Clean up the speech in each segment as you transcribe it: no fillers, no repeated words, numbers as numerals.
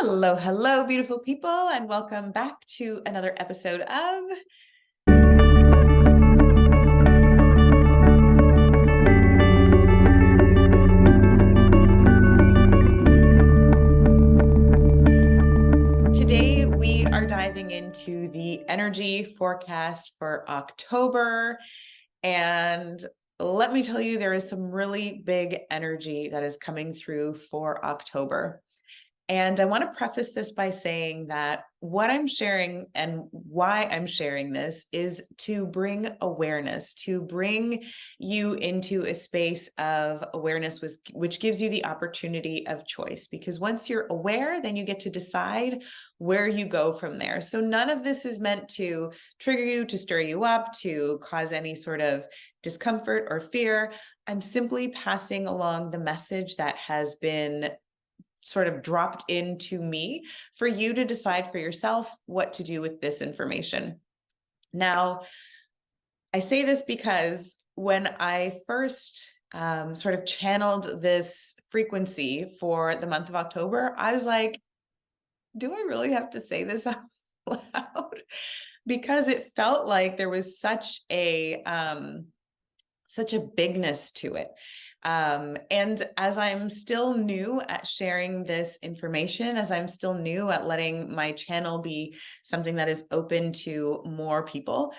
Hello, hello, beautiful people, and welcome back to another episode of Today. We are diving into the energy forecast for October. And let me tell you, there is some really big energy that is coming through for October. And I want to preface this by saying that what I'm sharing and why I'm sharing this is to bring awareness, to bring you into a space of awareness, which gives you the opportunity of choice. Because once you're aware, then you get to decide where you go from there. So none of this is meant to trigger you, to stir you up, to cause any sort of discomfort or fear. I'm simply passing along the message that has been sort of dropped into me for you to decide for yourself what to do with this information. Now, I say this because when I first sort of channeled this frequency for the month of October, I was like, do I really have to say this out loud? Because it felt like there was such a bigness to it. And as I'm still new at sharing this information, as I'm still new at letting my channel be something that is open to more people,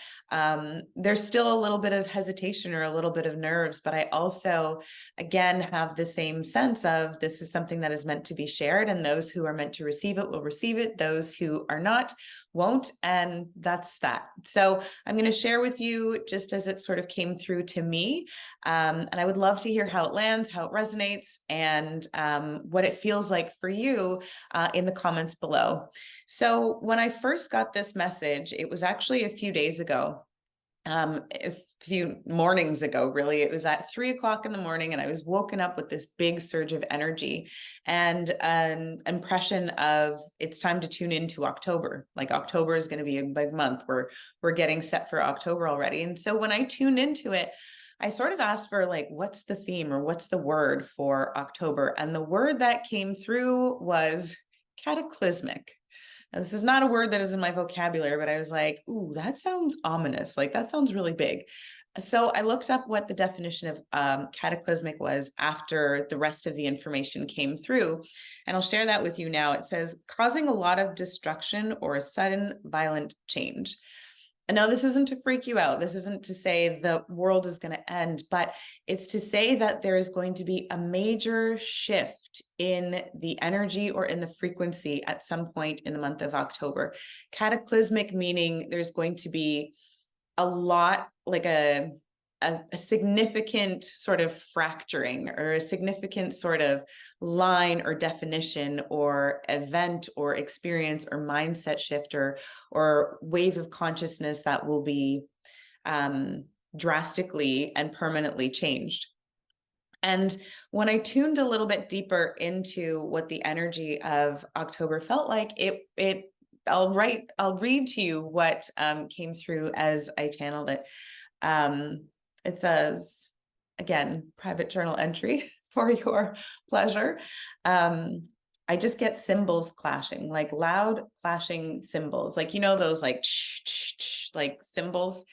there's still a little bit of hesitation or a little bit of nerves. But I also, again, have the same sense of this is something that is meant to be shared, and those who are meant to receive it will receive it. Those who are not won't, and that's that. So I'm going to share with you just as it sort of came through to me, and I would love to hear how it lands, how it resonates, and what it feels like for you in the comments below. So when I first got this message, it was actually a few days ago. A few mornings ago, really. It was at 3 o'clock in the morning, and I was woken up with this big surge of energy and an impression of it's time to tune into October. Like October is going to be a big month. We're getting set for October already. And so when I tuned into it, I sort of asked for like, what's the theme or what's the word for October? And the word that came through was cataclysmic. Now, this is not a word that is in my vocabulary, but I was like, ooh, that sounds ominous. Like that sounds really big. So I looked up what the definition of cataclysmic was after the rest of the information came through. And I'll share that with you now. It says causing a lot of destruction or a sudden violent change. And now this isn't to freak you out. This isn't to say the world is going to end, but it's to say that there is going to be a major shift in the energy or in the frequency at some point in the month of October. Cataclysmic meaning there's going to be a lot, like a significant sort of fracturing or a significant sort of line or definition or event or experience or mindset shift or wave of consciousness that will be drastically and permanently changed. And when I tuned a little bit deeper into what the energy of October felt like, I'll read to you what came through as I channeled it. It says, again, private journal entry for your pleasure. I just get cymbals clashing, like loud clashing cymbals, like, you know, those like, like cymbals.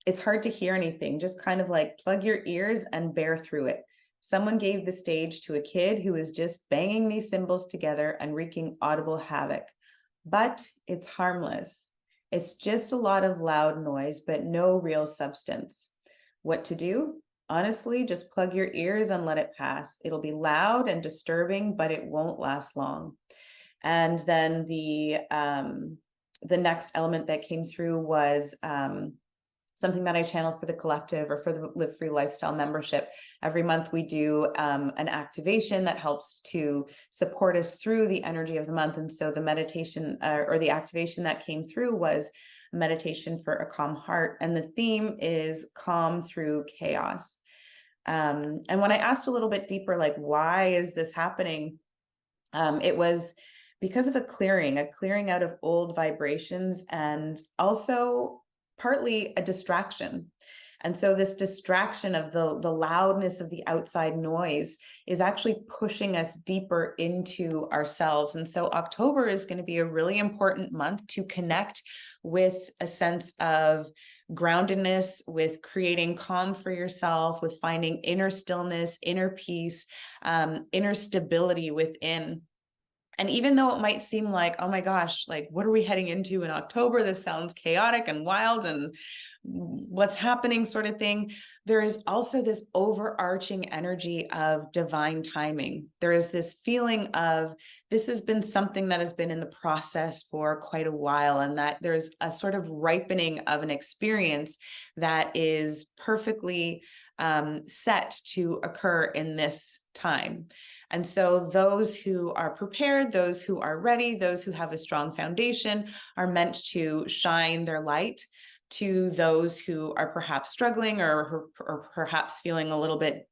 It's hard to hear anything, just kind of like plug your ears and bear through it. Someone gave the stage to a kid who is just banging these cymbals together and wreaking audible havoc. But it's harmless. It's just a lot of loud noise, but no real substance. What to do? Honestly, just plug your ears and let it pass. It'll be loud and disturbing, but it won't last long. And then the next element that came through was something that I channeled for the collective or for the Live Free Lifestyle membership. Every month we do an activation that helps to support us through the energy of the month. And so the meditation or the activation that came through was meditation for a calm heart. And the theme is calm through chaos. And when I asked a little bit deeper, like, why is this happening? It was because of a clearing out of old vibrations, and also partly a distraction. And so this distraction of the loudness of the outside noise is actually pushing us deeper into ourselves. And so October is going to be a really important month to connect with a sense of groundedness, with creating calm for yourself, with finding inner stillness, inner peace, inner stability within. And even though it might seem like, oh my gosh, like, what are we heading into in October? This sounds chaotic and wild and what's happening sort of thing. There is also this overarching energy of divine timing. There is this feeling of this has been something that has been in the process for quite a while, and that there's a sort of ripening of an experience that is perfectly set to occur in this time. And so those who are prepared, those who are ready, those who have a strong foundation are meant to shine their light to those who are perhaps struggling or perhaps feeling a little bit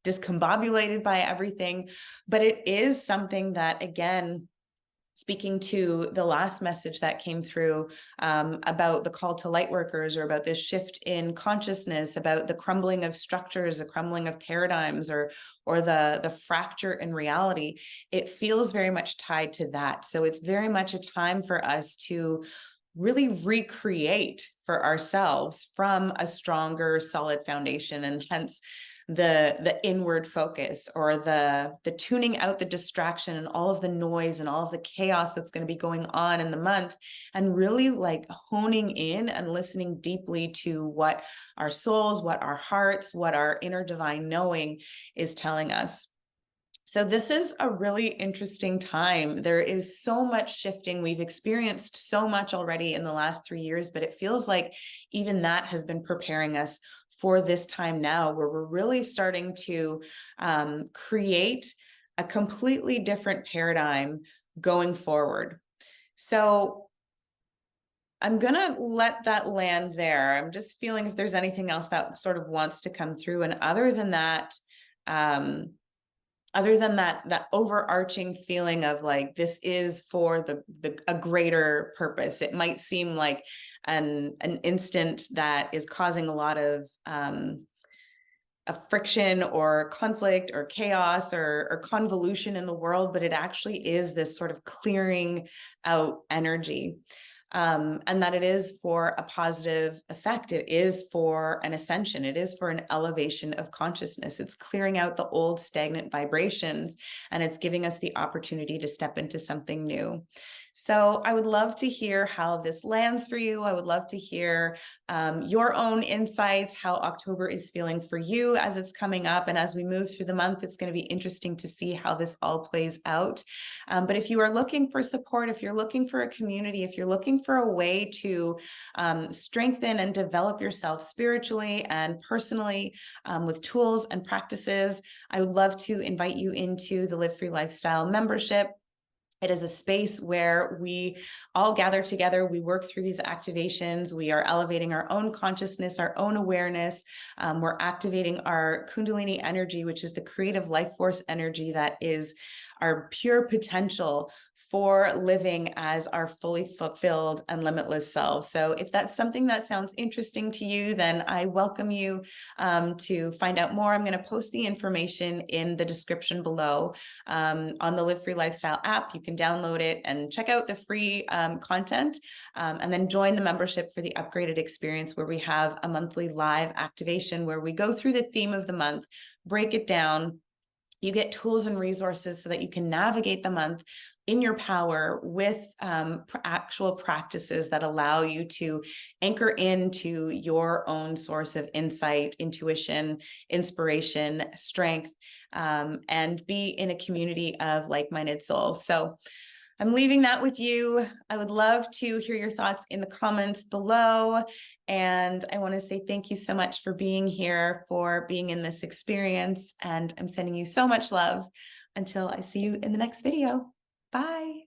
discombobulated by everything. But it is something that, again, speaking to the last message that came through about the call to light workers, or about this shift in consciousness, about the crumbling of structures, the crumbling of paradigms, or the fracture in reality, it feels very much tied to that. So it's very much a time for us to really recreate for ourselves from a stronger, solid foundation, and hence the inward focus, or the tuning out the distraction and all of the noise and all of the chaos that's going to be going on in the month, and really like honing in and listening deeply to what our souls, what our hearts, what our inner divine knowing is telling us. So this is a really interesting time. There is so much shifting. We've experienced so much already in the last 3 years, but it feels like even that has been preparing us for this time now, where we're really starting to create a completely different paradigm going forward. So I'm going to let that land there. I'm just feeling if there's anything else that sort of wants to come through. And other than that, that overarching feeling of like, this is for a greater purpose. It might seem like an instant that is causing a lot of a friction or conflict or chaos or convolution in the world, but it actually is this sort of clearing out energy. And that it is for a positive effect. It is for an ascension. It is for an elevation of consciousness. It's clearing out the old stagnant vibrations, and it's giving us the opportunity to step into something new. So I would love to hear how this lands for you. I would love to hear your own insights, how October is feeling for you as it's coming up. And as we move through the month, it's going to be interesting to see how this all plays out. But if you are looking for support, if you're looking for a community, if you're looking for a way to strengthen and develop yourself spiritually and personally with tools and practices, I would love to invite you into the Live Free Lifestyle membership. It is a space where we all gather together. We work through these activations. We are elevating our own consciousness, our own awareness. We're activating our Kundalini energy, which is the creative life force energy that is our pure potential for living as our fully fulfilled and limitless selves. So if that's something that sounds interesting to you, then I welcome you to find out more. I'm going to post the information in the description below on the Live Free Lifestyle app. You can download it and check out the free content, and then join the membership for the upgraded experience, where we have a monthly live activation where we go through the theme of the month, break it down. You get tools and resources so that you can navigate the month in your power with actual practices that allow you to anchor into your own source of insight, intuition, inspiration, strength, and be in a community of like-minded souls. So I'm leaving that with you. I would love to hear your thoughts in the comments below. And I want to say thank you so much for being here, for being in this experience. And I'm sending you so much love until I see you in the next video. Bye.